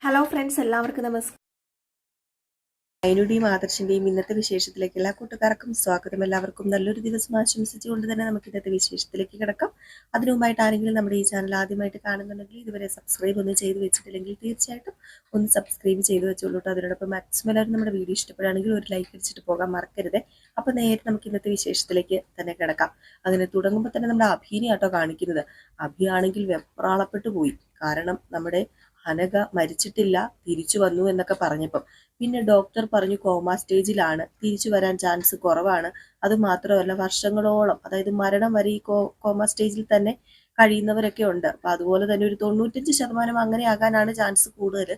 Hello friends, എല്ലാവർക്കും നമസ്കാരം. അയനുടെയും ആദർശിന്റെയും ഇന്നത്തെ വിശേഷത്തിലേക്ക് എല്ലാ കൂട്ടുകാർക്കും സ്വാഗതം. എല്ലാവർക്കും നല്ലൊരു ദിവസം ആശംസിച്ചുകൊണ്ട് തന്നെ നമുക്ക് ഇന്നത്തെ വിശേഷത്തിലേക്ക് കിടക്കാം. അതിനു മുമ്പായിട്ട് ആരെങ്കിലും നമ്മുടെ ഈ ചാനൽ ആദ്യമായിട്ട് കാണുന്നുണ്ടെങ്കിൽ ഇതുവരെ സബ്സ്ക്രൈബ് ഒന്നും ചെയ്ത് വെച്ചിട്ടില്ലെങ്കിൽ തീർച്ചയായിട്ടും ഒന്ന് സബ്സ്ക്രൈബ് ചെയ്ത് വെച്ചോളൂ. അതിനോടൊപ്പം മാക്സിമം എല്ലാവരും നമ്മുടെ വീഡിയോ ഇഷ്ടപ്പെടുകയാണെങ്കിൽ ഒരു ലൈക്ക് അടിച്ചിട്ട് പോകാൻ മറക്കരുത്. അപ്പോൾ നേരെ നമുക്ക് ഇന്നത്തെ വിശേഷത്തിലേക്ക് തന്നെ കിടക്കാം. അങ്ങനെ തുടങ്ങുമ്പോൾ തന്നെ നമ്മുടെ അഭിനെയാട്ടോ കാണിക്കുന്നത്. അഭിയാണെങ്കിൽ വെപ്രാളപ്പെട്ടു പോയി. കാരണം നമ്മുടെ അനഘ മരിച്ചിട്ടില്ല, തിരിച്ചു വന്നു എന്നൊക്കെ പറഞ്ഞപ്പം പിന്നെ ഡോക്ടർ പറഞ്ഞു കോമ സ്റ്റേജിലാണ്, തിരിച്ചു വരാൻ ചാൻസ് കുറവാണ്. അത് മാത്രമല്ല വർഷങ്ങളോളം, അതായത് മരണം വരെ ഈ കോമ സ്റ്റേജിൽ തന്നെ കഴിയുന്നവരൊക്കെ ഉണ്ട്. അപ്പൊ അതുപോലെ തന്നെ ഒരു 95% അങ്ങനെ ആകാനാണ് ചാൻസ് കൂടുതൽ.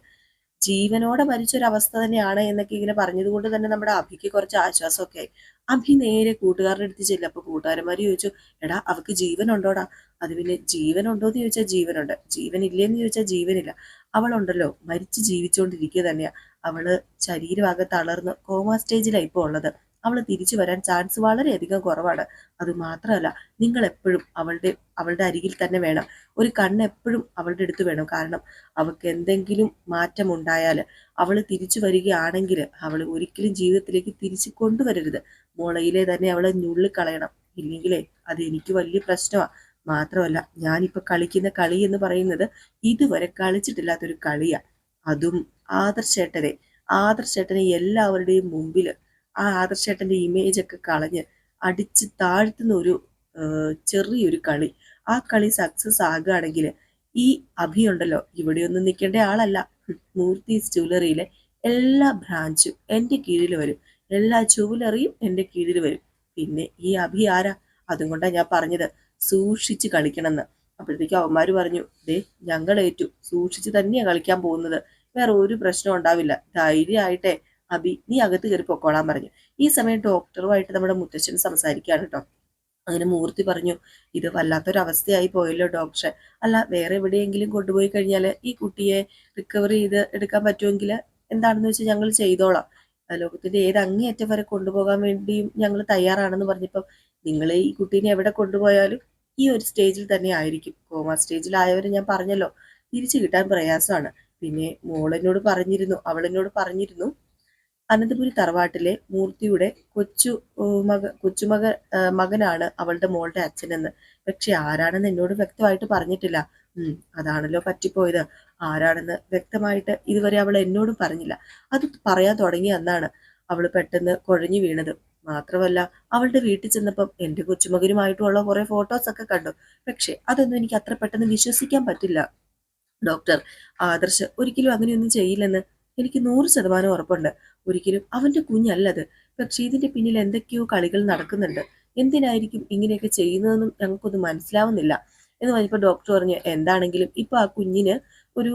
ജീവനോടെ മരിച്ചൊരവസ്ഥ തന്നെയാണ് എന്നൊക്കെ ഇങ്ങനെ പറഞ്ഞതുകൊണ്ട് തന്നെ നമ്മുടെ അഭിക്ക് കുറച്ച് ആശ്വാസമൊക്കെ ആയി. അഭി നേരെ കൂട്ടുകാരുടെ അടുത്ത് ചെല്ലും. അപ്പൊ കൂട്ടുകാരന്മാര് ചോദിച്ചു, എടാ അവക്ക് ജീവനുണ്ടോടാ? അത് പിന്നെ ജീവനുണ്ടോ എന്ന് ചോദിച്ചാൽ ജീവനുണ്ട്, ജീവനില്ലേന്ന് ചോദിച്ചാൽ ജീവനില്ല. അവളുണ്ടല്ലോ മരിച്ച് ജീവിച്ചുകൊണ്ടിരിക്കുക തന്നെയാ. അവള് ശരീരമാകെ തളർന്ന് കോമ സ്റ്റേജിലാണ് ഇപ്പോൾ ഉള്ളത്. അവള് തിരിച്ചു വരാൻ ചാൻസ് വളരെയധികം കുറവാണ്. അത് മാത്രമല്ല, നിങ്ങൾ എപ്പോഴും അവളുടെ അരികിൽ തന്നെ വേണം. ഒരു കണ്ണ് എപ്പോഴും അവളുടെ അടുത്ത് വേണം. കാരണം അവൾക്ക് എന്തെങ്കിലും മാറ്റമുണ്ടായാൽ അവൾ തിരിച്ചു വരികയാണെങ്കിൽ അവൾ ഒരിക്കലും ജീവിതത്തിലേക്ക് തിരിച്ചു കൊണ്ടുവരരുത്. മുളയിലെ തന്നെ അവളെ നുള്ളിക്കളയണം. ഇല്ലെങ്കിലേ അത് എനിക്ക് വലിയ പ്രശ്നമാണ്. മാത്രമല്ല, ഞാനിപ്പോൾ കളിക്കുന്ന കളി എന്ന് പറയുന്നത് ഇതുവരെ കളിച്ചിട്ടില്ലാത്തൊരു കളിയാണ്. അതും ആദർശേട്ടനെ എല്ലാവരുടെയും മുമ്പിൽ ആ ആദർശേട്ടന്റെ ഇമേജ് ഒക്കെ കളഞ്ഞ് അടിച്ച് താഴ്ത്തുന്ന ഒരു ചെറിയൊരു കളി. ആ കളി സക്സസ് ആകുകയാണെങ്കിൽ ഈ അഭിയുണ്ടല്ലോ ഇവിടെയൊന്നും നിൽക്കേണ്ട ആളല്ല. മൂർത്തീസ് ജ്വല്ലറിയിലെ എല്ലാ ബ്രാഞ്ചും എൻ്റെ കീഴിൽ വരും. എല്ലാ ജ്വല്ലറിയും എൻ്റെ കീഴിൽ വരും. പിന്നെ ഈ അഭി ആരാ? അതും കൊണ്ടാണ് ഞാൻ പറഞ്ഞത് സൂക്ഷിച്ച് കളിക്കണമെന്ന്. അപ്പോഴത്തേക്കും അവന്മാര് പറഞ്ഞു, ദേ ഞങ്ങൾ ഏറ്റു, സൂക്ഷിച്ച് തന്നെയാണ് കളിക്കാൻ പോകുന്നത്, വേറെ ഒരു പ്രശ്നം ഉണ്ടാവില്ല, ധൈര്യമായിട്ടെ അഭി നീ അകത്ത് കയറി പൊക്കോളാൻ പറഞ്ഞു. ഈ സമയം ഡോക്ടറുമായിട്ട് നമ്മുടെ മുത്തശ്ശൻ സംസാരിക്കുകയാണ് കേട്ടോ. അങ്ങനെ മൂർത്തി പറഞ്ഞു, ഇത് വല്ലാത്തൊരവസ്ഥയായി പോയല്ലോ ഡോക്ടറെ. അല്ല വേറെ എവിടെയെങ്കിലും കൊണ്ടുപോയി കഴിഞ്ഞാൽ ഈ കുട്ടിയെ റിക്കവർ ചെയ്ത് എടുക്കാൻ പറ്റുമെങ്കിൽ എന്താണെന്ന് വെച്ചാൽ ഞങ്ങൾ ചെയ്തോളാം. ലോകത്തിന്റെ ഏത് അങ്ങേയറ്റം വരെ കൊണ്ടുപോകാൻ വേണ്ടിയും ഞങ്ങൾ തയ്യാറാണെന്ന് പറഞ്ഞപ്പം നിങ്ങൾ ഈ കുട്ടീനെ എവിടെ കൊണ്ടുപോയാലും ഈ ഒരു സ്റ്റേജിൽ തന്നെ ആയിരിക്കും. കോമ സ്റ്റേജിലായവരെ ഞാൻ പറഞ്ഞല്ലോ തിരിച്ചു കിട്ടാൻ പ്രയാസമാണ്. പിന്നെ അവളെന്നോട് പറഞ്ഞിരുന്നു അനന്തപുരി തറവാട്ടിലെ മൂർത്തിയുടെ മകനാണ് അവളുടെ മോളുടെ അച്ഛനെന്ന്. പക്ഷെ ആരാണെന്ന് എന്നോട് വ്യക്തമായിട്ട് പറഞ്ഞിട്ടില്ല. അതാണല്ലോ പറ്റിപ്പോയത്. ആരാണെന്ന് വ്യക്തമായിട്ട് ഇതുവരെ അവൾ എന്നോടും പറഞ്ഞില്ല. അത് പറയാൻ തുടങ്ങി അന്നാണ് അവൾ പെട്ടെന്ന് കുഴഞ്ഞു വീണത്. മാത്രമല്ല, അവളുടെ വീട്ടിൽ ചെന്നപ്പം എൻ്റെ കൊച്ചുമകനുമായിട്ടുള്ള കുറെ ഫോട്ടോസ് ഒക്കെ കണ്ടു. പക്ഷെ അതൊന്നും എനിക്ക് അത്ര പെട്ടെന്ന് വിശ്വസിക്കാൻ പറ്റില്ല ഡോക്ടർ. ആദർശ് ഒരിക്കലും അങ്ങനെയൊന്നും ചെയ്യില്ലെന്ന് എനിക്ക് 100% ഉറപ്പുണ്ട്. ഒരിക്കലും അവന്റെ കുഞ്ഞല്ലത്. പക്ഷെ ഇതിന്റെ പിന്നിൽ എന്തൊക്കെയോ കളികൾ നടക്കുന്നുണ്ട്. എന്തിനായിരിക്കും ഇങ്ങനെയൊക്കെ ചെയ്യുന്നതെന്നും ഞങ്ങൾക്കൊന്നും മനസ്സിലാവുന്നില്ല എന്ന് പറഞ്ഞപ്പോൾ ഡോക്ടർ പറഞ്ഞു, എന്താണെങ്കിലും ഇപ്പൊ ആ കുഞ്ഞിന് ഒരു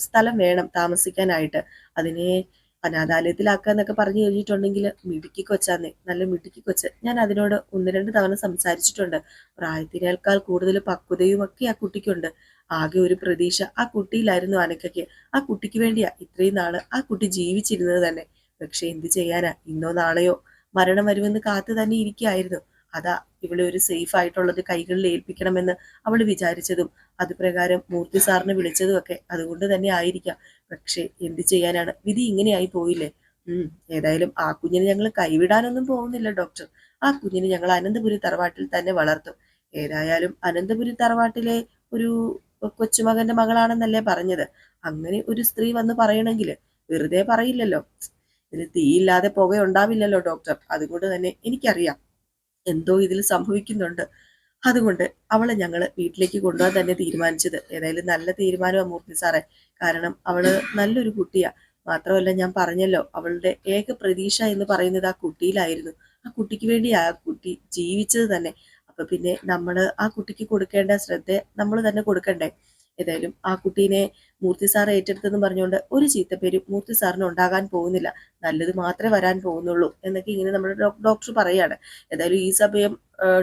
സ്ഥലം വേണം താമസിക്കാനായിട്ട്. അതിനെ അനാഥാലയത്തിലാക്കാന്നൊക്കെ പറഞ്ഞു കഴിഞ്ഞിട്ടുണ്ടെങ്കിൽ മിടുക്കി കൊച്ചാന്നേ, നല്ല മിടുക്കി കൊച്ച്. ഞാൻ അതിനോട് 1-2 തവണ സംസാരിച്ചിട്ടുണ്ട്. പ്രായത്തിനേക്കാൾ കൂടുതൽ പക്വതയും ഒക്കെ ആ കുട്ടിക്കുണ്ട്. ആകെ ഒരു പ്രതീക്ഷ ആ കുട്ടിയിലായിരുന്നു അനക്കയ്ക്ക്. ആ കുട്ടിക്ക് വേണ്ടിയാ ഇത്രയും നാള് ആ കുട്ടി ജീവിച്ചിരുന്നത് തന്നെ. പക്ഷെ എന്ത് ചെയ്യാനാ, ഇന്നോ നാളെയോ മരണം വരുമെന്ന് കാത്തു തന്നെ ഇരിക്കുകയായിരുന്നു. അതാ ഇവളെ ഒരു സേഫ് ആയിട്ടുള്ളത് കൈകളിൽ ഏൽപ്പിക്കണമെന്ന് അവൾ വിചാരിച്ചതും അത് പ്രകാരം മൂർത്തി സാറിനെ വിളിച്ചതും ഒക്കെ അതുകൊണ്ട് തന്നെ ആയിരിക്കാം. പക്ഷെ എന്ത് ചെയ്യാനാണ്, വിധി ഇങ്ങനെയായി പോയില്ലേ. ഏതായാലും ആ കുഞ്ഞിനെ ഞങ്ങൾ കൈവിടാനൊന്നും പോകുന്നില്ല ഡോക്ടർ. ആ കുഞ്ഞിനെ ഞങ്ങൾ അനന്തപുരി തറവാട്ടിൽ തന്നെ വളർത്തും. ഏതായാലും അനന്തപുരി തറവാട്ടിലെ ഒരു കൊച്ചുമകന്റെ മകളാണെന്നല്ലേ പറഞ്ഞത്. അങ്ങനെ ഒരു സ്ത്രീ വന്ന് പറയണമെങ്കിൽ വെറുതെ പറയില്ലല്ലോ. ഇതിന് തീയില്ലാതെ പുക ഉണ്ടാവില്ലല്ലോ ഡോക്ടർ. അതുകൊണ്ട് തന്നെ എനിക്കറിയാം എന്തോ ഇതിൽ സംഭവിക്കുന്നുണ്ട്. അതുകൊണ്ട് അവളെ ഞങ്ങൾ വീട്ടിലേക്ക് കൊണ്ടുപോകാൻ തന്നെ തീരുമാനിച്ചത്. ഏതായാലും നല്ല തീരുമാനമാണ് മൂർത്തി സാറേ. കാരണം അവള് നല്ലൊരു കുട്ടിയാ. മാത്രമല്ല, ഞാൻ പറഞ്ഞല്ലോ അവളുടെ ഏക പ്രതീക്ഷ എന്ന് പറയുന്നത് ആ കുട്ടിയിലായിരുന്നു. ആ കുട്ടിക്ക് വേണ്ടി ആ കുട്ടി ജീവിച്ചത് തന്നെ. അപ്പൊ പിന്നെ ആ കുട്ടിക്ക് കൊടുക്കേണ്ട ശ്രദ്ധ നമ്മൾ തന്നെ കൊടുക്കണ്ടേ. ഏതായാലും ആ കുട്ടീനെ മൂർത്തി സാർ ഏറ്റെടുത്തെന്ന് പറഞ്ഞുകൊണ്ട് ഒരു ചീത്തപ്പേരും മൂർത്തി സാറിന് ഉണ്ടാകാൻ പോകുന്നില്ല. നല്ലത് മാത്രമേ വരാൻ പോകുന്നുള്ളൂ എന്നൊക്കെ ഇങ്ങനെ നമ്മുടെ ഡോക്ടർ പറയാണ്. ഏതായാലും ഈ സമയം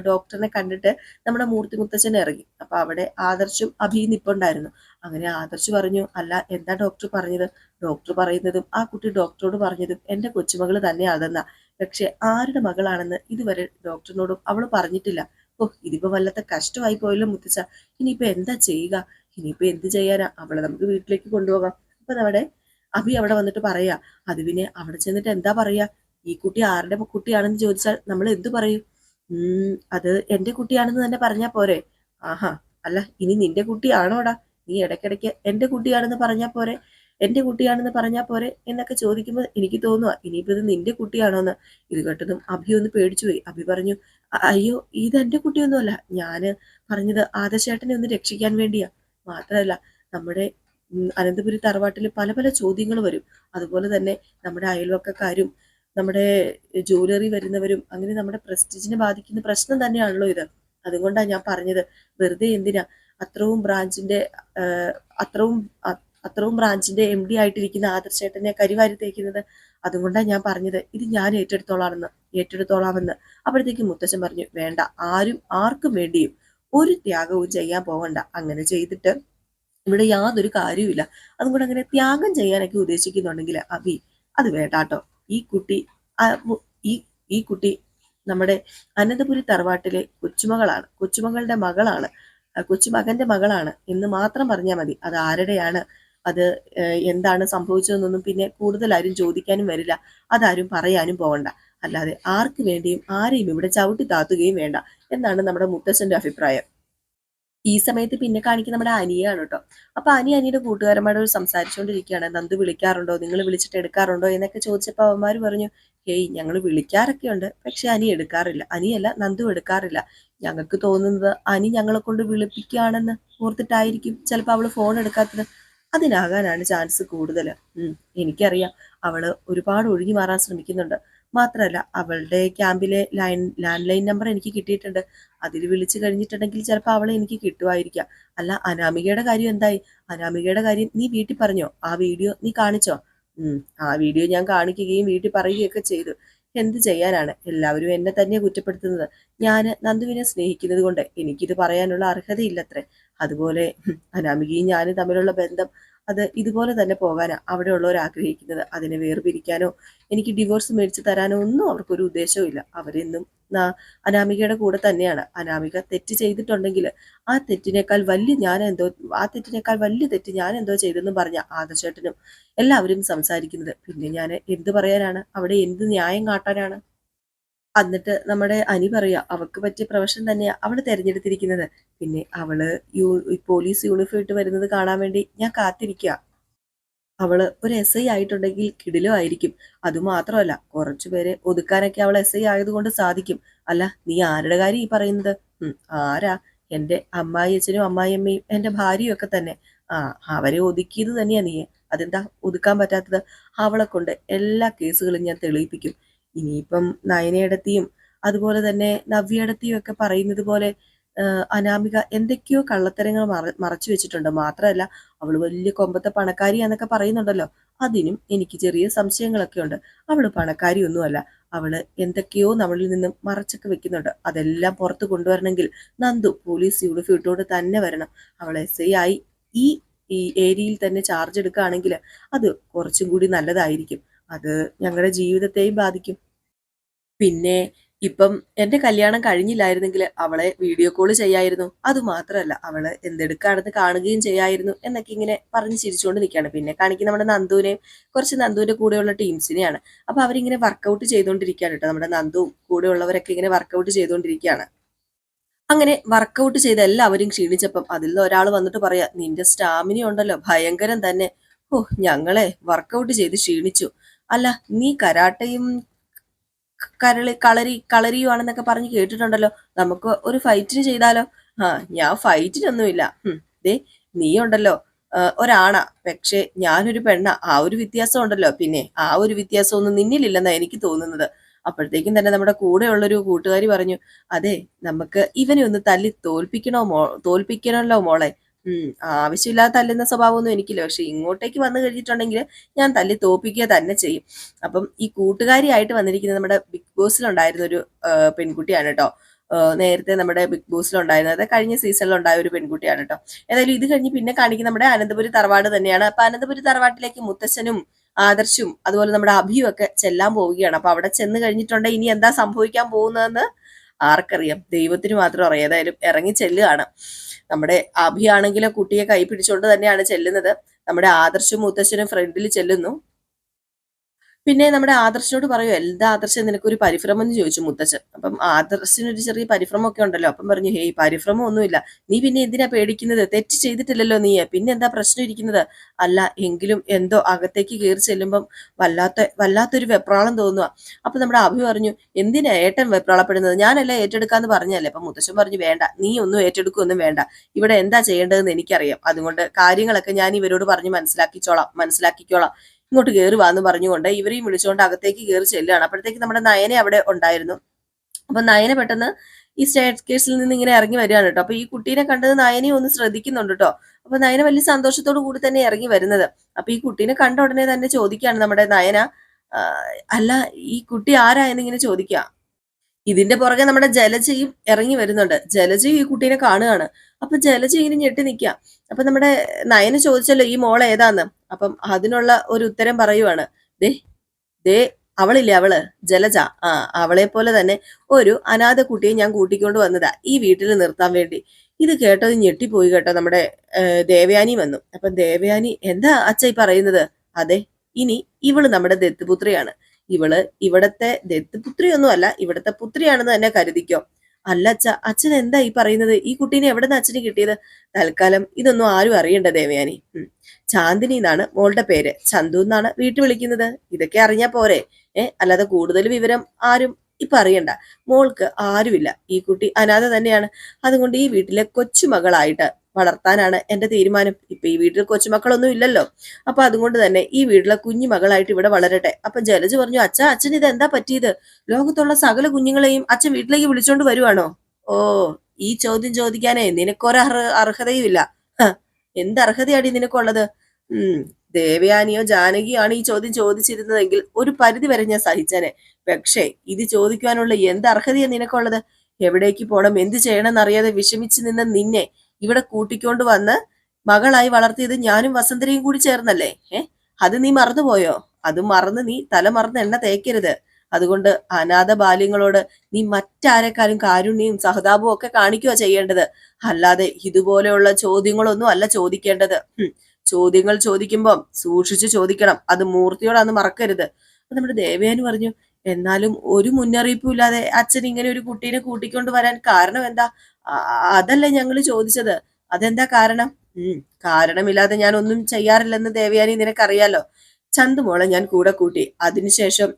ഡോക്ടറിനെ കണ്ടിട്ട് നമ്മുടെ മൂർത്തി മുത്തച്ഛൻ ഇറങ്ങി. അപ്പൊ അവിടെ ആദർശും അഭിയും നിപ്പുണ്ടായിരുന്നു. അങ്ങനെ ആദർശ് പറഞ്ഞു, അല്ല എന്താ ഡോക്ടർ പറഞ്ഞത്? ഡോക്ടർ പറയുന്നതും ആ കുട്ടി ഡോക്ടറോട് പറഞ്ഞതും എന്റെ കൊച്ചുമകള് തന്നെയാണെന്നാ. പക്ഷെ ആരുടെ മകളാണെന്ന് ഇതുവരെ ഡോക്ടറിനോടും അവള് പറഞ്ഞിട്ടില്ല. ഇതിപ്പോ വല്ലാത്ത കഷ്ടമായി പോയല്ലോ മുത്തച്ഛ. ഇനിയിപ്പോ എന്താ ചെയ്യുക? ഇനിയിപ്പോ എന്ത് ചെയ്യാനാ? അവളെ നമുക്ക് വീട്ടിലേക്ക് കൊണ്ടുപോകാം. ഇപ്പൊ നമ്മുടെ അഭി അവിടെ വന്നിട്ട് പറയാ. അത് പിന്നെ അവിടെ ചെന്നിട്ട് എന്താ പറയാ? ഈ കുട്ടി ആരുടെ കുട്ടിയാണെന്ന് ചോദിച്ചാൽ നമ്മൾ എന്തു പറയും? അത് എന്റെ കുട്ടിയാണെന്ന് തന്നെ പറഞ്ഞാ പോരെ? ആഹാ, അല്ല ഇനി നിന്റെ കുട്ടിയാണോടാ? നീ ഇടയ്ക്കിടയ്ക്ക് എന്റെ കുട്ടിയാണെന്ന് പറഞ്ഞാ പോരെ, എന്റെ കുട്ടിയാണെന്ന് പറഞ്ഞാ പോരെ എന്നൊക്കെ ചോദിക്കുമ്പോൾ എനിക്ക് തോന്നുക ഇനിയിപ്പോ ഇത് നിന്റെ കുട്ടിയാണോന്ന്. ഇത് കേട്ടതും അഭി ഒന്ന് പേടിച്ചുപോയി. അഭി പറഞ്ഞു, അയ്യോ ഇത് എന്റെ കുട്ടിയൊന്നുമല്ല, ഞാന് പറഞ്ഞത് ആദർശേട്ടനെ ഒന്ന് രക്ഷിക്കാൻ വേണ്ടിയാ. മാത്രമല്ല നമ്മുടെ അനന്തപുരി തറവാട്ടിൽ പല പല ചോദ്യങ്ങൾ വരും. അതുപോലെ തന്നെ നമ്മുടെ അയൽവക്കക്കാരും നമ്മുടെ ജ്വല്ലറി വരുന്നവരും അങ്ങനെ നമ്മുടെ പ്രസ്റ്റീജിനെ ബാധിക്കുന്ന പ്രശ്നം തന്നെയാണല്ലോ ഇത്. അതുകൊണ്ടാണ് ഞാൻ പറഞ്ഞത്, വെറുതെ എന്തിനാ അത്രയും ബ്രാഞ്ചിന്റെ അത്രയും അത്രയും ബ്രാഞ്ചിന്റെ MD ആയിട്ടിരിക്കുന്ന ആദർശേട്ടനെ കരിവാരി തേക്കുന്നത്. അതുകൊണ്ടാണ് ഞാൻ പറഞ്ഞത് ഇത് ഞാൻ ഏറ്റെടുത്തോളാമെന്ന്. അപ്പോഴത്തേക്ക് മുത്തശ്ശൻ പറഞ്ഞു, വേണ്ട, ആർക്കും വേണ്ടിയും ഒരു ത്യാഗവും ചെയ്യാൻ പോകണ്ട. അങ്ങനെ ചെയ്തിട്ട് ഇവിടെ യാതൊരു കാര്യവുമില്ല. അതുകൊണ്ട് അങ്ങനെ ത്യാഗം ചെയ്യാനൊക്കെ ഉദ്ദേശിക്കുന്നുണ്ടെങ്കിൽ അഭി അത് വേണ്ടാട്ടോ. ഈ കുട്ടി ഈ ഈ കുട്ടി നമ്മുടെ അനന്തപുരി തറവാട്ടിലെ കൊച്ചുമകളുടെ മകളാണ്, കൊച്ചുമകന്റെ മകളാണ് എന്ന് മാത്രം പറഞ്ഞാൽ മതി. അത് ആരുടെയാണ്, അത് എന്താണ് സംഭവിച്ചതെന്നൊന്നും പിന്നെ കൂടുതൽ ആരും ചോദിക്കാനും വരില്ല, അതാരും പറയാനും പോകണ്ട. അല്ലാതെ ആർക്ക് വേണ്ടിയും ആരെയും ഇവിടെ ചവിട്ടി താത്തുകയും വേണ്ട എന്നാണ് നമ്മുടെ മുത്തശ്ശന്റെ അഭിപ്രായം. ഈ സമയത്ത് പിന്നെ കാണിക്കുന്ന നമ്മുടെ അനിയാണ് കേട്ടോ. അപ്പൊ അനിയുടെ കൂട്ടുകാരന്മാരോട് സംസാരിച്ചുകൊണ്ടിരിക്കുകയാണ്. നന്ദു വിളിക്കാറുണ്ടോ, നിങ്ങൾ വിളിച്ചിട്ട് എടുക്കാറുണ്ടോ എന്നൊക്കെ ചോദിച്ചപ്പോൾ അവന്മാര് പറഞ്ഞു, ഹേയ് ഞങ്ങൾ വിളിക്കാറൊക്കെ ഉണ്ട്, പക്ഷെ അനി എടുക്കാറില്ല. അനിയല്ല, നന്ദു എടുക്കാറില്ല. ഞങ്ങൾക്ക് തോന്നുന്നത് അനി ഞങ്ങളെ കൊണ്ട് വിളിപ്പിക്കുകയാണെന്ന് ഓർത്തിട്ടായിരിക്കും ചിലപ്പോൾ അവള് ഫോൺ എടുക്കാത്തത്. അതിനാകാനാണ് ചാൻസ് കൂടുതൽ. എനിക്കറിയാം, അവള് ഒരുപാട് ഒഴിഞ്ഞു മാറാൻ ശ്രമിക്കുന്നുണ്ട്. മാത്രമല്ല അവളുടെ ക്യാമ്പിലെ ലാൻഡ് ലൈൻ നമ്പർ എനിക്ക് കിട്ടിയിട്ടുണ്ട്. അതിൽ വിളിച്ചു കഴിഞ്ഞിട്ടുണ്ടെങ്കിൽ ചിലപ്പോൾ അവളെ എനിക്ക് കിട്ടുമായിരിക്കാം. അല്ല, അനാമികയുടെ കാര്യം എന്തായി? അനാമികയുടെ കാര്യം നീ വീട്ടിൽ പറഞ്ഞോ? ആ വീഡിയോ നീ കാണിച്ചോ? ആ വീഡിയോ ഞാൻ കാണിക്കുകയും വീട്ടിൽ പറയുകയൊക്കെ ചെയ്തു. എന്ത് ചെയ്യാനാണ്, എല്ലാവരും എന്നെ തന്നെ കുറ്റപ്പെടുത്തുന്നത്. ഞാൻ നന്ദുവിനെ സ്നേഹിക്കുന്നത് കൊണ്ട് എനിക്കിത് പറയാനുള്ള അർഹതയില്ലത്രേ. അതുപോലെ അനാമികയും ഞാനും തമ്മിലുള്ള ബന്ധം അത് ഇതുപോലെ തന്നെ പോകാനാ അവിടെ ഉള്ളവർ ആഗ്രഹിക്കുന്നത്. അതിനെ വേർപിരിക്കാനോ എനിക്ക് ഡിവോഴ്സ് മേടിച്ചു തരാനോ ഒന്നും അവർക്കൊരു ഉദ്ദേശവും ഇല്ല. അവരെന്നും അനാമികയുടെ കൂടെ തന്നെയാണ്. അനാമിക തെറ്റ് ചെയ്തിട്ടുണ്ടെങ്കിൽ ആ തെറ്റിനേക്കാൾ വലിയ തെറ്റ് ഞാൻ എന്തോ ചെയ്തെന്നും പറഞ്ഞ ആദർശേട്ടനും എല്ലാവരും സംസാരിക്കുന്നത്. പിന്നെ ഞാൻ എന്ത് പറയാനാണ്, അവിടെ എന്ത് ന്യായം കാട്ടാനാണ്? എന്നിട്ട് നമ്മുടെ അനി പറയാ, അവൾക്ക് പറ്റിയ പ്രൊഫഷൻ തന്നെയാ അവള് തെരഞ്ഞെടുത്തിരിക്കുന്നത്. പിന്നെ അവള് പോലീസ് യൂണിഫോം ഇട്ട് വരുന്നത് കാണാൻ വേണ്ടി ഞാൻ കാത്തിരിക്കുക. അവള് ഒരു SI ആയിട്ടുണ്ടെങ്കിൽ കിടിലോ ആയിരിക്കും. അതുമാത്രമല്ല, കുറച്ചുപേരെ ഒതുക്കാനൊക്കെ അവൾ SI ആയതുകൊണ്ട് സാധിക്കും. അല്ല, നീ ആരുടെ കാര്യം ഈ പറയുന്നത്? ആരാ? എന്റെ അമ്മായിയച്ഛനും അമ്മായിയമ്മയും എന്റെ ഭാര്യയും ഒക്കെ തന്നെ. അവരെ ഒതുക്കിയത് തന്നെയാ നീ. അതെന്താ ഒതുക്കാൻ പറ്റാത്തത്? അവളെ കൊണ്ട് എല്ലാ കേസുകളും ഞാൻ തെളിയിപ്പിക്കും. ഇനിയിപ്പം നയനയിടത്തിയും അതുപോലെ തന്നെ നവ്യയിടത്തിയും ഒക്കെ പറയുന്നത് പോലെ അനാമിക എന്തൊക്കെയോ കള്ളത്തരങ്ങൾ മറച്ചു വെച്ചിട്ടുണ്ട്. മാത്രമല്ല അവള് വലിയ കൊമ്പത്തെ പണക്കാരിയാന്നൊക്കെ പറയുന്നുണ്ടല്ലോ, അതിനും എനിക്ക് ചെറിയ സംശയങ്ങളൊക്കെ ഉണ്ട്. അവള് പണക്കാരിയൊന്നുമല്ല. അവള് എന്തൊക്കെയോ നമ്മളിൽ നിന്നും മറച്ചൊക്കെ വെക്കുന്നുണ്ട്. അതെല്ലാം പുറത്തു കൊണ്ടുവരണമെങ്കിൽ നന്ദു പോലീസ് യൂണിഫോം ഇട്ടുകൊണ്ട് തന്നെ വരണം. അവൾ SI ആയി ഈ ഈ ഏരിയയിൽ തന്നെ ചാർജ് എടുക്കുകയാണെങ്കിൽ അത് കുറച്ചും കൂടി നല്ലതായിരിക്കും. അത് ഞങ്ങളുടെ ജീവിതത്തെയും ബാധിക്കും. പിന്നെ ഇപ്പം എന്റെ കല്യാണം കഴിഞ്ഞില്ലായിരുന്നെങ്കിൽ അവളെ വീഡിയോ കോൾ ചെയ്യായിരുന്നു. അതുമാത്രമല്ല അവള് എന്തെടുക്കാണെന്ന് കാണുകയും ചെയ്യായിരുന്നു എന്നൊക്കെ ഇങ്ങനെ പറഞ്ഞ് ചിരിച്ചുകൊണ്ട് നിൽക്കുകയാണ്. പിന്നെ കാണിക്കുന്ന നമ്മുടെ നന്ദുവിനെയും കുറച്ച് നന്ദുവിന്റെ കൂടെയുള്ള ടീംസിനെയാണ്. അപ്പൊ അവരിങ്ങനെ വർക്കൗട്ട് ചെയ്തുകൊണ്ടിരിക്കുകയാണ് കേട്ടോ. നമ്മുടെ നന്ദുവും കൂടെയുള്ളവരൊക്കെ ഇങ്ങനെ വർക്കൗട്ട് ചെയ്തുകൊണ്ടിരിക്കുകയാണ്. അങ്ങനെ വർക്കൗട്ട് ചെയ്ത് എല്ലാവരും ക്ഷീണിച്ചപ്പം അതിൽ നിന്ന് ഒരാൾ വന്നിട്ട് പറയാ, നിന്റെ സ്റ്റാമിന ഉണ്ടല്ലോ ഭയങ്കരം തന്നെ. ഞങ്ങളെ വർക്കൗട്ട് ചെയ്ത് ക്ഷീണിച്ചു. അല്ല, നീ കരാട്ടയും കളരിയുമാണെന്നൊക്കെ പറഞ്ഞ് കേട്ടിട്ടുണ്ടല്ലോ. നമുക്ക് ഒരു ഫൈറ്റിന് ചെയ്താലോ? ഞാൻ ഫൈറ്റിനൊന്നുമില്ല. ദേ നീ ഉണ്ടല്ലോ ഒരാണാ, പക്ഷെ ഞാനൊരു പെണ്ണാ. ആ ഒരു വ്യത്യാസം ഉണ്ടല്ലോ. പിന്നെ ആ ഒരു വ്യത്യാസമൊന്നും നിന്നിലില്ലെന്നാ എനിക്ക് തോന്നുന്നത്. അപ്പോഴത്തേക്കും തന്നെ നമ്മുടെ കൂടെയുള്ളൊരു കൂട്ടുകാരി പറഞ്ഞു, അതെ, നമുക്ക് ഇവനെ ഒന്ന് തല്ലി തോൽപ്പിക്കണമല്ലോ മോളെ. ആവശ്യമില്ലാതെ തല്ലുന്ന സ്വഭാവമൊന്നും എനിക്കില്ല. പക്ഷെ ഇങ്ങോട്ടേക്ക് വന്നു കഴിഞ്ഞിട്ടുണ്ടെങ്കിൽ ഞാൻ തല്ലി തോൽപ്പിക്കുക തന്നെ ചെയ്യും. അപ്പം ഈ കൂട്ടുകാരിയായിട്ട് വന്നിരിക്കുന്നത് നമ്മുടെ ബിഗ് ബോസിലുണ്ടായിരുന്ന ഒരു പെൺകുട്ടിയാണ് കേട്ടോ. നേരത്തെ നമ്മുടെ ബിഗ് ബോസിലുണ്ടായിരുന്നത് കഴിഞ്ഞ സീസണിലുണ്ടായ ഒരു പെൺകുട്ടിയാണ് കേട്ടോ. ഏതായാലും ഇത് കഴിഞ്ഞ് പിന്നെ കാണിക്കുന്ന നമ്മുടെ അനന്തപുരി തറവാട് തന്നെയാണ്. അപ്പൊ അനന്തപുരി തറവാട്ടിലേക്ക് മുത്തശ്ശനും ആദർശും അതുപോലെ നമ്മുടെ അഭിയും ഒക്കെ ചെല്ലാൻ പോവുകയാണ്. അപ്പൊ അവിടെ ചെന്ന് കഴിഞ്ഞിട്ടുണ്ടെങ്കിൽ ഇനി എന്താ സംഭവിക്കാൻ പോകുന്നതെന്ന് ആർക്കറിയാം, ദൈവത്തിന് മാത്രം അറിയാം. ഏതായാലും ഇറങ്ങി ചെല്ലുകയാണ്. നമ്മുടെ അഭിയാണെങ്കിലും കുട്ടിയെ കൈ പിടിച്ചുകൊണ്ട് തന്നെയാണ് ചെല്ലുന്നത്. നമ്മുടെ ആദർശും മുത്തശ്ശനും ഫ്രണ്ടിൽ ചെല്ലുന്നു. പിന്നെ നമ്മുടെ ആദർശനോട് പറയൂ, എന്താ ആദർശം നിനക്കൊരു പരിഭ്രമം എന്ന് ചോദിച്ചു മുത്തച്ഛൻ. അപ്പം ആദർശനൊരു ചെറിയ പരിഭ്രമമൊക്കെ ഉണ്ടല്ലോ. അപ്പം പറഞ്ഞു, ഹേയ് പരിഭ്രമം ഒന്നുമില്ല, നീ പിന്നെ എന്തിനാ പേടിക്കുന്നത്, തെറ്റ് ചെയ്തിട്ടില്ലല്ലോ നീ, പിന്നെ എന്താ പ്രശ്നം ഇരിക്കുന്നത്. അല്ല എങ്കിലും എന്തോ അകത്തേക്ക് കയറി ചെല്ലുമ്പം വല്ലാത്തൊരു വെപ്രാളം തോന്നുക. അപ്പൊ നമ്മുടെ അഭി പറഞ്ഞു, എന്തിനാ ഏട്ടൻ വെപ്രാളപ്പെടുന്നത്, ഞാനല്ല ഏറ്റെടുക്കാന്ന് പറഞ്ഞല്ലേ. അപ്പൊ മുത്തശ്ശൻ പറഞ്ഞു, വേണ്ട, നീ ഒന്നും ഏറ്റെടുക്കൊന്നും വേണ്ട, ഇവിടെ എന്താ ചെയ്യേണ്ടതെന്ന് എനിക്കറിയാം, അതുകൊണ്ട് കാര്യങ്ങളൊക്കെ ഞാൻ ഇവരോട് പറഞ്ഞ് മനസ്സിലാക്കിക്കോളാം, ഇങ്ങോട്ട് കയറി വാന്ന് പറഞ്ഞുകൊണ്ട് ഇവരെയും വിളിച്ചുകൊണ്ട് അകത്തേക്ക് കയറി ചെല്ലുകയാണ്. അപ്പോഴത്തേക്ക് നമ്മുടെ നയനെ അവിടെ ഉണ്ടായിരുന്നു. അപ്പൊ നയന പെട്ടെന്ന് ഈ സ്റ്റേറ്റ് കേസിൽ നിന്ന് ഇങ്ങനെ ഇറങ്ങി വരികയാണ് കേട്ടോ. അപ്പൊ ഈ കുട്ടീനെ കണ്ടത് നയനെ ഒന്ന് ശ്രദ്ധിക്കുന്നുണ്ട് കേട്ടോ. അപ്പൊ നയന വലിയ സന്തോഷത്തോടു കൂടി തന്നെ ഇറങ്ങി വരുന്നത്. അപ്പൊ ഈ കുട്ടീനെ കണ്ട ഉടനെ തന്നെ ചോദിക്കുകയാണ് നമ്മുടെ നയന, അല്ല ഈ കുട്ടി ആരാ എന്നിങ്ങനെ ചോദിക്കുക. ഇതിന്റെ പുറകെ നമ്മുടെ ജലജയും ഇറങ്ങി വരുന്നുണ്ട്. ജലജയും ഈ കുട്ടീനെ കാണുകയാണ്. അപ്പൊ ജലജ ഇങ്ങനെ ഞെട്ടി നിൽക്കുക. അപ്പൊ നമ്മുടെ നയന് ചോദിച്ചല്ലോ ഈ മോൾ ഏതാന്ന്. അപ്പം അതിനുള്ള ഒരു ഉത്തരം പറയുവാണ്, ദേ ദേ അവളില്ലേ, അവള് ജലജ, അവളെ പോലെ തന്നെ ഒരു അനാഥ കുട്ടിയെ ഞാൻ കൂട്ടിക്കൊണ്ട് വന്നതാ ഈ വീട്ടിൽ നിർത്താൻ വേണ്ടി. ഇത് കേട്ടത് ഞെട്ടിപ്പോയി കേട്ടോ നമ്മുടെ ദേവയാനി വന്നു. അപ്പൊ ദേവയാനി, എന്താ അച്ഛ ഈ പറയുന്നത്. അതെ, ഇനി ഇവള് നമ്മുടെ ദത്തുപുത്രിയാണ്. ഇവള് ഇവിടത്തെ ദത്തുപുത്രിയൊന്നും അല്ല, ഇവിടത്തെ പുത്രിയാണെന്ന് തന്നെ കരുതിക്കോ. അല്ല അച്ഛ, അച്ഛൻ എന്താ ഈ പറയുന്നത്, ഈ കുട്ടീനെ എവിടെ നിന്ന് അച്ഛന് കിട്ടിയത്. തൽക്കാലം ഇതൊന്നും ആരും അറിയണ്ട ദേവയാനി. ചാന്ദിനി എന്നാണ് മോളുടെ പേര്, ചന്തു എന്നാണ് വീട്ടിൽ വിളിക്കുന്നത്. ഇതൊക്കെ അറിഞ്ഞാ പോരെ, അല്ലാതെ കൂടുതൽ വിവരം ആരും ഇപ്പൊ അറിയണ്ട. മോൾക്ക് ആരുമില്ല, ഈ കുട്ടി അനാഥ തന്നെയാണ്. അതുകൊണ്ട് ഈ വീട്ടിലെ കൊച്ചുമകളായിട്ട് വളർത്താനാണ് എന്റെ തീരുമാനം. ഇപ്പൊ ഈ വീട്ടിൽ കൊച്ചുമക്കളൊന്നും ഇല്ലല്ലോ. അപ്പൊ അതുകൊണ്ട് തന്നെ ഈ വീട്ടിലെ കുഞ്ഞു മകളായിട്ട് ഇവിടെ വളരട്ടെ. അപ്പൊ ജലജ പറഞ്ഞു, അച്ഛൻ ഇത് എന്താ പറ്റിയത്, ലോകത്തുള്ള സകല കുഞ്ഞുങ്ങളെയും അച്ഛൻ വീട്ടിലേക്ക് വിളിച്ചോണ്ട് വരുവാണോ. ഓ, ഈ ചോദ്യം ചോദിക്കാനേ നിനക്കൊരു അർഹതയും ഇല്ല. എന്ത് അർഹതയാടി നിനക്കുള്ളത്. ദേവയാനിയോ ജാനകിയോ ആണ് ഈ ചോദ്യം ചോദിച്ചിരുന്നതെങ്കിൽ ഒരു പരിധി വരെ ഞാൻ സഹിച്ചനെ. പക്ഷേ ഇത് ചോദിക്കാനുള്ള എന്ത് അർഹതയാണ് നിനക്കുള്ളത്. എവിടേക്ക് പോണം, എന്ത് ചെയ്യണം എന്നറിയാതെ വിഷമിച്ച് നിന്ന നിന്നെ ഇവിടെ കൂട്ടിക്കൊണ്ട് വന്ന് മകളായി വളർത്തിയത് ഞാനും വസന്തരയും കൂടി ചേർന്നല്ലേ. അത് നീ മറന്നുപോയോ. അത് മറന്ന് നീ തല മറന്ന് എണ്ണ തേക്കരുത്. അതുകൊണ്ട് അനാഥ ബാല്യങ്ങളോട് നീ മറ്റാരെക്കാളും കാരുണ്യവും സഹതാപവും ഒക്കെ കാണിക്കുക ചെയ്യേണ്ടത്. അല്ലാതെ ഇതുപോലെയുള്ള ചോദ്യങ്ങളൊന്നും അല്ല ചോദിക്കേണ്ടത്. ചോദ്യങ്ങൾ ചോദിക്കുമ്പം സൂക്ഷിച്ചു ചോദിക്കണം, അത് മൂർത്തിയോടാന്ന് മറക്കരുത്. അപ്പൊ നമ്മുടെ ദേവയാനി പറഞ്ഞു, എന്നാലും ഒരു മുന്നറിയിപ്പും ഇല്ലാതെ അച്ഛൻ ഇങ്ങനെ ഒരു കുട്ടീനെ കൂട്ടിക്കൊണ്ട് വരാൻ കാരണം എന്താ. അതല്ലേ ഞങ്ങൾ ചോദിച്ചത്, അതെന്താ കാരണം. കാരണമില്ലാതെ ഞാൻ ഒന്നും ചെയ്യാറില്ലെന്ന് ദേവയാനി നിനക്കറിയാലോ. ചന്തുമോളെ ഞാൻ കൂടെ കൂട്ടി. അതിനുശേഷം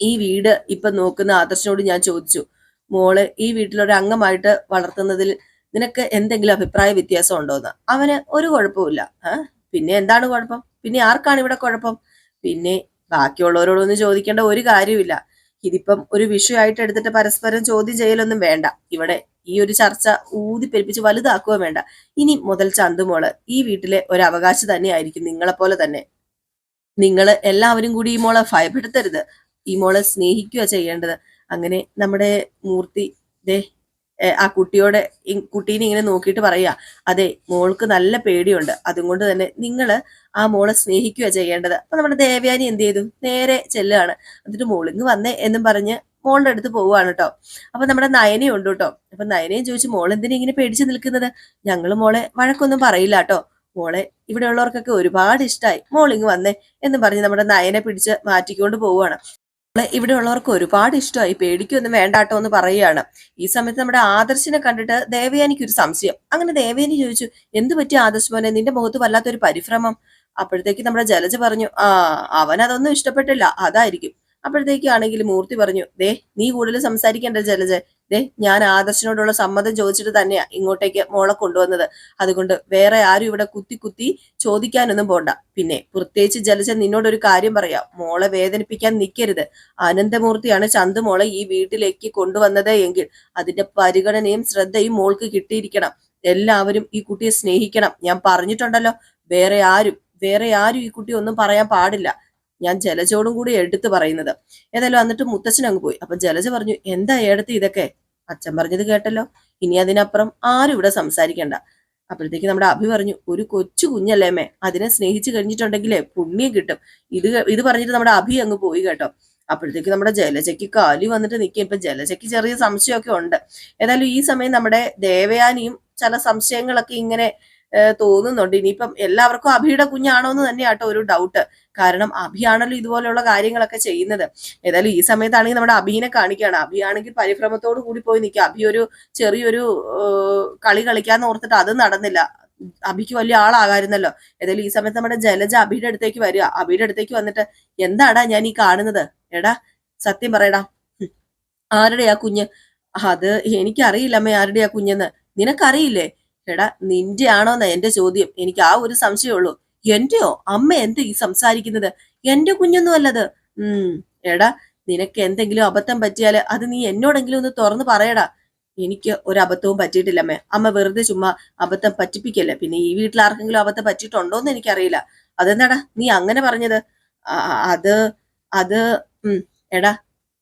ഈ വീട് ഇപ്പൊ നോക്കുന്ന ആദർശനോട് ഞാൻ ചോദിച്ചു, മോള് ഈ വീട്ടിലൊരു അംഗമായിട്ട് വളർത്തുന്നതിൽ നിനക്ക് എന്തെങ്കിലും അഭിപ്രായ വ്യത്യാസം ഉണ്ടോന്ന്. അവന് ഒരു കുഴപ്പമില്ല. പിന്നെ എന്താണ് കുഴപ്പം, പിന്നെ ആർക്കാണ് ഇവിടെ കുഴപ്പം. പിന്നെ ബാക്കിയുള്ളവരോടൊന്നും ചോദിക്കേണ്ട ഒരു കാര്യമില്ല. ഇതിപ്പം ഒരു വിഷയമായിട്ട് എടുത്തിട്ട് പരസ്പരം ചോദ്യം ചെയ്യലൊന്നും വേണ്ട. ഇവിടെ ഈ ഒരു ചർച്ച ഊതിപ്പെരിപ്പിച്ച് വലുതാക്കുക വേണ്ട. ഇനി മുതൽ ചന്തുമോള് ഈ വീട്ടിലെ ഒരു അവകാശം തന്നെയായിരിക്കും, നിങ്ങളെപ്പോലെ തന്നെ. നിങ്ങൾ എല്ലാവരും കൂടി ഈ മോളെ ഭയപ്പെടുത്തരുത്, ഈ മോളെ സ്നേഹിക്കുക ചെയ്യേണ്ടത്. അങ്ങനെ നമ്മുടെ മൂർത്തി ദേ ആ കുട്ടീനെ ഇങ്ങനെ നോക്കിയിട്ട് പറയാ, അതെ മോൾക്ക് നല്ല പേടിയുണ്ട്, അതുകൊണ്ട് തന്നെ നിങ്ങള് ആ മോളെ സ്നേഹിക്കുക ചെയ്യേണ്ടത്. അപ്പൊ നമ്മുടെ ദേവയാനി എന്ത് ചെയ്തു, നേരെ ചെല്ലുകയാണ്. എന്നിട്ട് മോളിങ് വന്നേ എന്നും പറഞ്ഞ് മോളുടെ അടുത്ത് പോവുകയാണ് കേട്ടോ. അപ്പൊ നമ്മുടെ നയനയും ഉണ്ട് കേട്ടോ. അപ്പൊ നയനയും ചോദിച്ചു, മോൾ എന്തിനാ ഇങ്ങനെ പേടിച്ചു നിൽക്കുന്നത്. ഞങ്ങള് മോളെ വഴക്കൊന്നും പറയില്ല കേട്ടോ, മോളെ ഇവിടെ ഉള്ളവർക്കൊക്കെ ഒരുപാട് ഇഷ്ടമായി, മോളിങ് വന്നേ എന്ന് പറഞ്ഞ് നമ്മുടെ നയനെ പിടിച്ച് മാറ്റിക്കൊണ്ട് പോവുകയാണ്. ഇവിടെ ഉള്ളവർക്ക് ഒരുപാട് ഇഷ്ടമായി, പേടിക്കൊന്നും വേണ്ടാട്ടോ എന്ന് പറയുകയാണ്. ഈ സമയത്ത് നമ്മുടെ ആദർശിനെ കണ്ടിട്ട് ദേവയാനിക്ക് ഒരു സംശയം. അങ്ങനെ ദേവയാനി ചോദിച്ചു, എന്ത് പറ്റി ആദർശ് മോനെ, നിന്റെ മുഖത്ത് വല്ലാത്തൊരു പരിഭ്രമം. അപ്പോഴത്തേക്ക് നമ്മുടെ ജലജ പറഞ്ഞു, അവൻ അതൊന്നും ഇഷ്ടപ്പെട്ടില്ല, അതായിരിക്കും. അപ്പോഴത്തേക്കാണെങ്കിൽ മൂർത്തി പറഞ്ഞു, ദേ നീ കൂടുതൽ സംസാരിക്കേണ്ട ജലജ, ദേ ഞാൻ ആദർശനോടുള്ള സമ്മതം ചോദിച്ചിട്ട് തന്നെയാ ഇങ്ങോട്ടേക്ക് മോളെ കൊണ്ടുവന്നത്. അതുകൊണ്ട് വേറെ ആരും ഇവിടെ കുത്തി കുത്തി ചോദിക്കാനൊന്നും പോണ്ട. പിന്നെ പ്രത്യേകിച്ച് ജലജ നിന്നോടൊരു കാര്യം പറയാം, മോളെ വേദനിപ്പിക്കാൻ നിൽക്കരുത്. അനന്തമൂർത്തിയാണ് ചന്തുമോളെ ഈ വീട്ടിലേക്ക് കൊണ്ടുവന്നത് എങ്കിൽ അതിന്റെ പരിഗണനയും ശ്രദ്ധയും മോൾക്ക് കിട്ടിയിരിക്കണം. എല്ലാവരും ഈ കുട്ടിയെ സ്നേഹിക്കണം. ഞാൻ പറഞ്ഞിട്ടുണ്ടല്ലോ, വേറെ ആരും ഈ കുട്ടി ഒന്നും പറയാൻ പാടില്ല. ഞാൻ ജലജോടും കൂടി എടുത്തു പറയുന്നത്. ഏതായാലും എന്നിട്ട് മുത്തച്ഛൻ അങ്ങ് പോയി. അപ്പൊ ജലജ പറഞ്ഞു, എന്താ എടുത്ത് ഇതൊക്കെ. അച്ഛൻ പറഞ്ഞത് കേട്ടല്ലോ, ഇനി അതിനപ്പുറം ആരും ഇവിടെ സംസാരിക്കണ്ട. അപ്പോഴത്തേക്ക് നമ്മുടെ അഭി പറഞ്ഞു, ഒരു കൊച്ചു കുഞ്ഞല്ലേമ്മേ, അതിനെ സ്നേഹിച്ചു കഴിഞ്ഞിട്ടുണ്ടെങ്കിലേ പുണ്യം കിട്ടും. ഇത് പറഞ്ഞിട്ട് നമ്മുടെ അഭി അങ്ങ് പോയി കേട്ടോ. അപ്പോഴത്തേക്ക് നമ്മുടെ ജലജയ്ക്ക് കാലി വന്നിട്ട് നിൽക്കും. ഇപ്പൊ ജലജയ്ക്ക് ചെറിയ സംശയമൊക്കെ ഉണ്ട്. ഏതായാലും ഈ സമയം നമ്മുടെ ദേവയാനിയും ചില സംശയങ്ങളൊക്കെ ഇങ്ങനെ തോന്നുന്നുണ്ട്. ഇനിയിപ്പം എല്ലാവർക്കും അഭിയുടെ കുഞ്ഞാണോ എന്ന് തന്നെയാട്ടോ ഒരു ഡൗട്ട്. കാരണം അഭിയാണല്ലോ ഇതുപോലെയുള്ള കാര്യങ്ങളൊക്കെ ചെയ്യുന്നത്. ഏതായാലും ഈ സമയത്താണെങ്കിൽ നമ്മുടെ അഭിനെ കാണിക്കുകയാണ്. അഭിയാണെങ്കിൽ പരിഭ്രമത്തോട് കൂടി പോയി നിൽക്കുക. അഭി ഒരു ചെറിയൊരു കളി കളിക്കാന്ന് ഓർത്തിട്ട് അത് നടന്നില്ല. അഭിക്ക് വലിയ ആളാകായിരുന്നല്ലോ. ഏതായാലും ഈ സമയത്ത് നമ്മുടെ ജലജ അഭിയുടെ അടുത്തേക്ക് വരിക. അഭിയുടെ അടുത്തേക്ക് വന്നിട്ട്, എന്താടാ ഞാൻ ഈ കാണുന്നത്? എടാ സത്യം പറയടാ, ആരുടെയാ കുഞ്ഞ്? അത് എനിക്കറിയില്ല അമ്മ, ആരുടെയാ കുഞ്ഞെന്ന്. നിനക്കറിയില്ലേ? എടാ നിന്റെ ആണോന്നാ എന്റെ ചോദ്യം. എനിക്ക് ആ ഒരു സംശയമുള്ളൂ. എന്റെയോ? അമ്മ എന്ത് ഈ സംസാരിക്കുന്നത്? എന്റെ കുഞ്ഞൊന്നും അല്ലത്. എടാ നിനക്ക് എന്തെങ്കിലും അബദ്ധം പറ്റിയാല് അത് നീ എന്നോടെങ്കിലും ഒന്ന് തുറന്നു പറയടാ. എനിക്ക് ഒരു അബദ്ധവും പറ്റിയിട്ടില്ലമ്മേ. അമ്മ വെറുതെ ചുമ്മാ അബദ്ധം പറ്റിപ്പിക്കല്ലേ. പിന്നെ ഈ വീട്ടിൽ ആർക്കെങ്കിലും അബദ്ധം പറ്റിയിട്ടുണ്ടോന്ന് എനിക്കറിയില്ല. അതെന്താടാ നീ അങ്ങനെ പറഞ്ഞത്? അത് അത് എടാ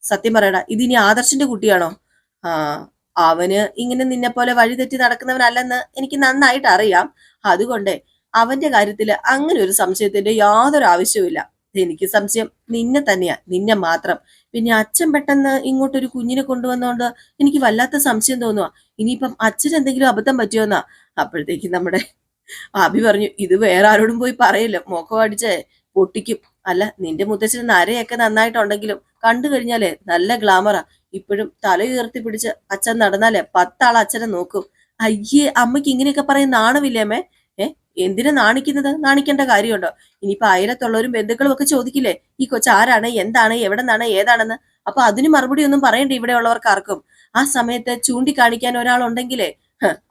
സത്യം പറയടാ, ഇതിനി ആദർശിന്റെ കുട്ടിയാണോ? ആ, അവന് ഇങ്ങനെ നിന്നെ പോലെ വഴി തെറ്റി നടക്കുന്നവനല്ലെന്ന് എനിക്ക് നന്നായിട്ട് അറിയാം. അതുകൊണ്ട് അവന്റെ കാര്യത്തില് അങ്ങനെ ഒരു സംശയത്തിന്റെ യാതൊരു ആവശ്യവുമില്ല. എനിക്ക് സംശയം നിന്നെ തന്നെയാ, നിന്നെ മാത്രം. പിന്നെ അച്ഛൻ പെട്ടെന്ന് ഇങ്ങോട്ടൊരു കുഞ്ഞിനെ കൊണ്ടുവന്നോണ്ട് എനിക്ക് വല്ലാത്ത സംശയം തോന്നുക. ഇനിയിപ്പം അച്ഛൻ എന്തെങ്കിലും അബദ്ധം പറ്റിയോന്നാ. അപ്പോഴത്തേക്ക് നമ്മുടെ അഭി പറഞ്ഞു, ഇത് വേറെ ആരോടും പോയി പറയില്ല, മുഖം അടിച്ചേ പൊട്ടിക്കും. അല്ല നിന്റെ മുത്തച്ഛന് നരയൊക്കെ നന്നായിട്ടുണ്ടെങ്കിലും കണ്ടു കഴിഞ്ഞാലേ നല്ല ഗ്ലാമറാ. ഇപ്പോഴും തല ഉയർത്തി പിടിച്ച് അച്ഛൻ നടന്നാലേ 10 ആൾ അച്ഛനെ നോക്കും. അയ്യേ, അമ്മയ്ക്ക് ഇങ്ങനെയൊക്കെ പറയും നാണമില്ലേ അമ്മേ? എന്തിനാ നാണിക്കുന്നത്? നാണിക്കേണ്ട കാര്യമുണ്ടോ? ഇനിയിപ്പൊ അയലത്തുള്ളവരും ബന്ധുക്കളും ഒക്കെ ചോദിക്കില്ലേ, ഈ കൊച്ചാരാണ്, എന്താണ്, എവിടെ നിന്നാണ്, ഏതാണെന്ന്? അപ്പൊ അതിന് മറുപടി ഒന്നും പറയണ്ടേ ഇവിടെ ഉള്ളവർക്ക് ആർക്കും? ആ സമയത്ത് ചൂണ്ടിക്കാണിക്കാൻ ഒരാളുണ്ടെങ്കിലേ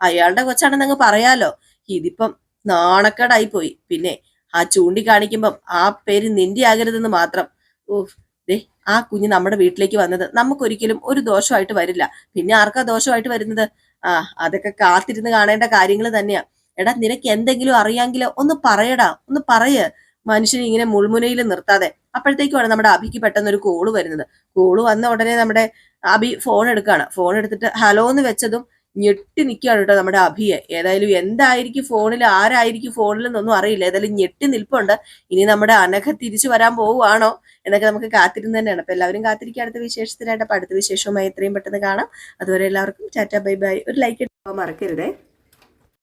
അയാളുടെ കൊച്ചാണെന്ന് അങ്ങ് പറയാലോ. ഇതിപ്പം നാണക്കേടായി പോയി. പിന്നെ ആ ചൂണ്ടിക്കാണിക്കുമ്പം ആ പേര് നിന്റെ ആകരുതെന്ന് മാത്രം. ഓഹ്, ദേ ആ കുഞ്ഞ് നമ്മുടെ വീട്ടിലേക്ക് വന്നത് നമുക്കൊരിക്കലും ഒരു ദോഷമായിട്ട് വരില്ല. പിന്നെ ആർക്കാ ദോഷമായിട്ട് വരുന്നത്? അതൊക്കെ കാത്തിരുന്ന് കാണേണ്ട കാര്യങ്ങൾ തന്നെയാ. എടാ നിനക്ക് എന്തെങ്കിലും അറിയാമെങ്കിലോ ഒന്ന് പറയടാ, ഒന്ന് പറയ്. മനുഷ്യനെ ഇങ്ങനെ മുൾമുനയിൽ നിർത്താതെ. അപ്പോഴത്തേക്കുമാണ് നമ്മുടെ അഭിക്ക് പെട്ടെന്ന് ഒരു കോള് വരുന്നത്. കോള് വന്ന ഉടനെ നമ്മുടെ അഭി ഫോൺ എടുക്കുകയാണ്. ഫോൺ എടുത്തിട്ട് ഹലോ എന്ന് വെച്ചതും ഞെട്ടി നിൽക്കുകയാണ് കേട്ടോ നമ്മുടെ അഭിയെ. ഏതായാലും എന്തായിരിക്കും ഫോണിൽ, ആരായിരിക്കും ഫോണിൽ എന്നൊന്നും അറിയില്ല. ഏതായാലും ഞെട്ടി നിൽപ്പുണ്ട്. ഇനി നമ്മുടെ അനഘ തിരിച്ചു വരാൻ പോവുകയാണോ എന്നൊക്കെ നമുക്ക് കാത്തിരുന്ന് തന്നെയാണ്. അപ്പൊ എല്ലാവരും കാത്തിരിക്കുക അടുത്ത വിശേഷത്തിനായിട്ട്. അപ്പൊ അടുത്ത വിശേഷവുമായി എത്രയും പെട്ടെന്ന് കാണാം. അതുവരെ എല്ലാവർക്കും ടാറ്റ ബൈ ബൈ. ഒരു ലൈക്ക് ഇടാൻ മറക്കരുതേ.